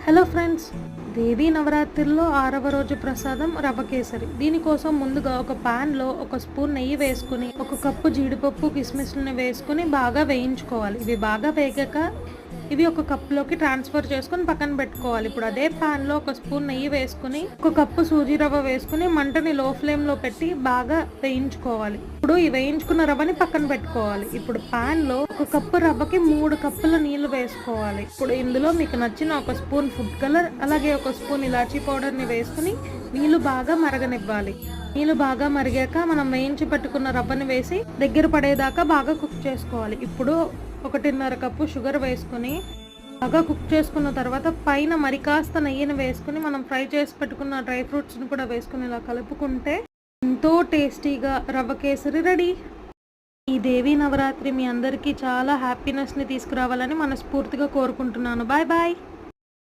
Hello friends, దేవీ నవరాత్రిలో 6వ రోజు ప్రసాదం రవ్వ కేసరి. దీనికోసం ముందుగా ఒక ప్యాన్లో ఒక స్పూన్ నెయ్యి వేసుకుని, ఒక కప్పు జీడిపప్పు కిస్మిస్లని వేసుకుని బాగా వేయించుకోవాలి. ఇవి బాగా వేగాక ఇవి ఒక కప్పులోకి ట్రాన్స్ఫర్ చేసుకుని పక్కన పెట్టుకోవాలి. ఇప్పుడు అదే ప్యాన్లో ఒక స్పూన్ నెయ్యి వేసుకుని, ఒక కప్పు సూజీ రవ్వ వేసుకుని మంటని లో ఫ్లేమ్లో పెట్టి బాగా వేయించుకోవాలి. ఇప్పుడు ఈ వేయించుకున్న రవ్వని పక్కన పెట్టుకోవాలి. ఇప్పుడు ప్యాన్లో ఒక కప్పు రవ్వకి 3 కప్పుల నీళ్లు వేసుకోవాలి. ఇప్పుడు ఇందులో మీకు నచ్చిన ఒక స్పూన్ ఫుడ్ కలర్, అలాగే ఒక స్పూన్ ఇలాచీ పౌడర్ని వేసుకుని నీళ్లు బాగా మరగనివ్వాలి. నీళ్లు బాగా మరిగాక మనం వేయించి పెట్టుకున్న రవ్వని వేసి దగ్గర పడేదాకా బాగా కుక్ చేసుకోవాలి. ఇప్పుడు 1.5 కప్పు షుగర్ వేసుకుని బాగా కుక్ చేసుకున్న తర్వాత పైన మరి కాస్త నెయ్యిని వేసుకుని మనం ఫ్రై చేసి పెట్టుకున్న డ్రై ఫ్రూట్స్ని కూడా వేసుకుని ఇలా కలుపుకుంటే ఎంతో టేస్టీగా రవ్వ కేసరి రెడీ. ఈ దేవీ నవరాత్రి మీ అందరికీ చాలా హ్యాపీనెస్ని తీసుకురావాలని మనస్ఫూర్తిగా కోరుకుంటున్నాను. Bye bye.